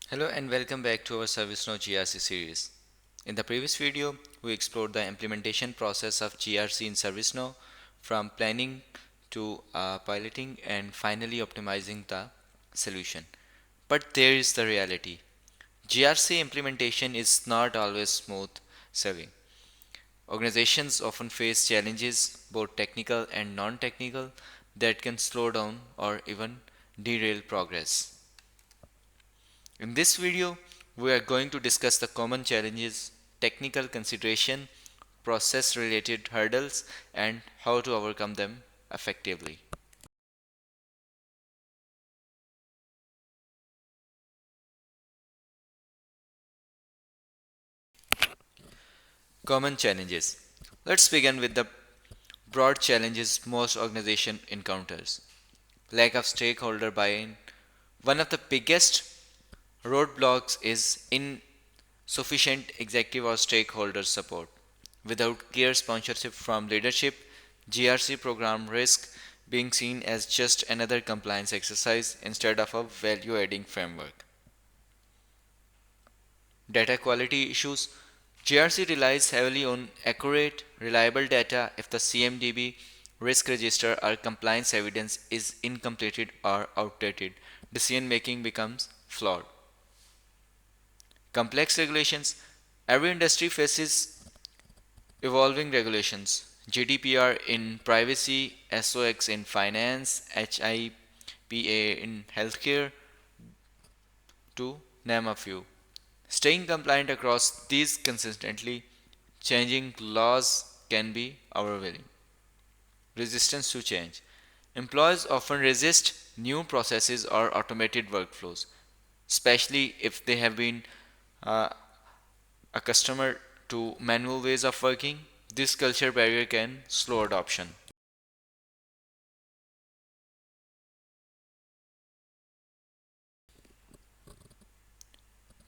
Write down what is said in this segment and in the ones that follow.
Hello and welcome back to our ServiceNow GRC series. In the previous video, we explored the implementation process of GRC in ServiceNow from planning to piloting and finally optimizing the solution. But there is the reality. GRC implementation is not always smooth sailing. Organizations often face challenges, both technical and non-technical, that can slow down or even derail progress. In this video, we are going to discuss the common challenges, technical consideration, process related hurdles, and how to overcome them effectively. Common challenges. Let's begin with the broad challenges most organization encounters. Lack of stakeholder buy-in. One of the biggest roadblocks is insufficient executive or stakeholder support. Without clear sponsorship from leadership, GRC program risk being seen as just another compliance exercise instead of a value adding framework. Data quality issues. GRC relies heavily on accurate, reliable data. If the CMDB, risk register, or compliance evidence is incomplete or outdated, decision making becomes flawed. Complex regulations. Every industry faces evolving regulations. GDPR in privacy, SOX in finance, HIPAA in healthcare, to name a few. Staying compliant across these consistently changing laws can be overwhelming. Resistance to change. Employees often resist new processes or automated workflows, especially if they have been uh, a customer to manual ways of working. This culture barrier can slow adoption.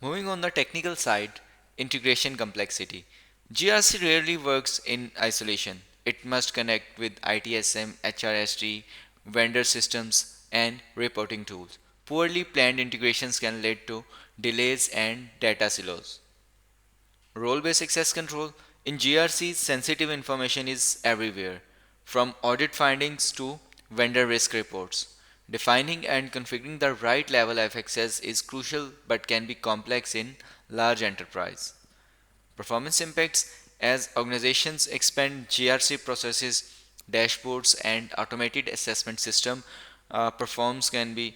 Moving on the technical side, integration complexity. GRC rarely works in isolation. It must connect with ITSM, HRSD, vendor systems, and reporting tools. Poorly planned integrations can lead to delays and data silos. Role based access control. In GRC, sensitive information is everywhere, from audit findings to vendor risk reports. Defining and configuring the right level of access is crucial but can be complex in large enterprise. Performance impacts. As organizations expand GRC processes, dashboards, and automated assessment system, performance can be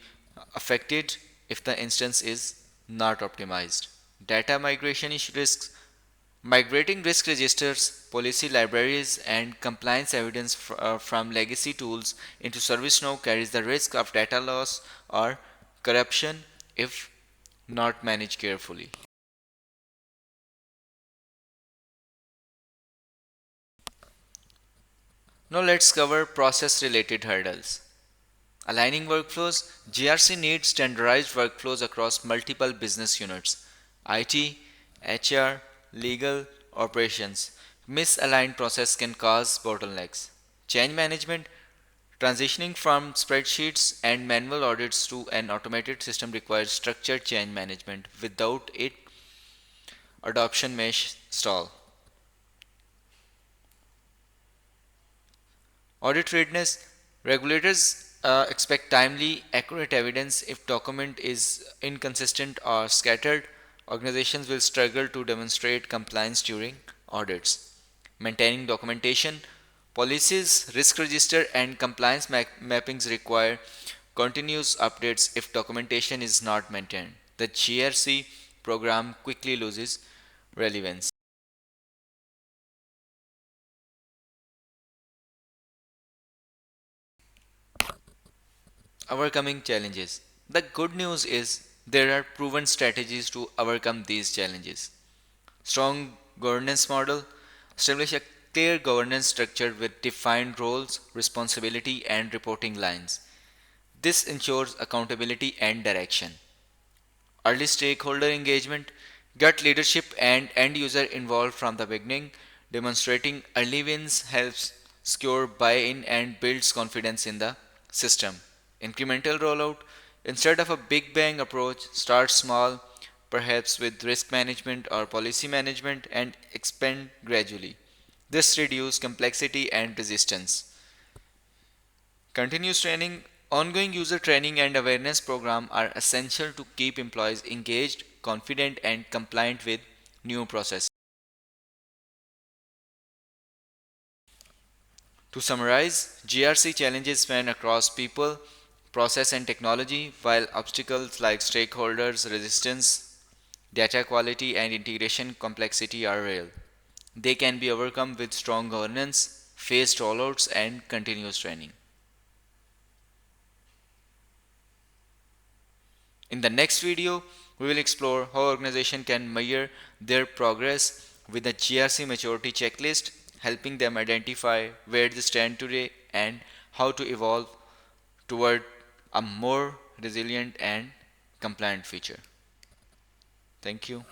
affected if the instance is not optimized. Data migration risks. Migrating risk registers, policy libraries, and compliance evidence from legacy tools into ServiceNow carries the risk of data loss or corruption if not managed carefully. Now let's cover process related hurdles. Aligning workflows. GRC needs standardized workflows across multiple business units: IT, HR, legal, operations. Misaligned process can cause bottlenecks. Change management. Transitioning from spreadsheets and manual audits to an automated system requires structured change management. Without it, adoption may stall. Audit readiness. Regulators expect timely, accurate evidence. If document is inconsistent or scattered, organizations will struggle to demonstrate compliance during audits. Maintaining documentation. Policies, risk register, and compliance mappings require continuous updates. If documentation is not maintained, the GRC program quickly loses relevance. Overcoming challenges. The good news is there are proven strategies to overcome these challenges. Strong governance model. Establish a clear governance structure with defined roles, responsibility, and reporting lines. This ensures accountability and direction. Early stakeholder engagement. Get leadership and end user involved from the beginning. Demonstrating early wins helps secure buy in and builds confidence in the system. Incremental rollout. Instead of a big bang approach, start small. perhaps with risk management or policy management, and expand gradually. This reduces complexity and resistance. Continuous training, ongoing user training, and awareness program are essential to keep employees engaged, confident, and compliant with new processes. To summarize, GRC challenges span across people, process, and technology, while obstacles like stakeholders resistance, data quality, and integration complexity are real. They can be overcome with strong governance, phased rollouts, and continuous training. In the next video, we will explore how organizations can measure their progress with a GRC maturity checklist, helping them identify where they stand today and how to evolve toward a more resilient and compliant future. Thank you.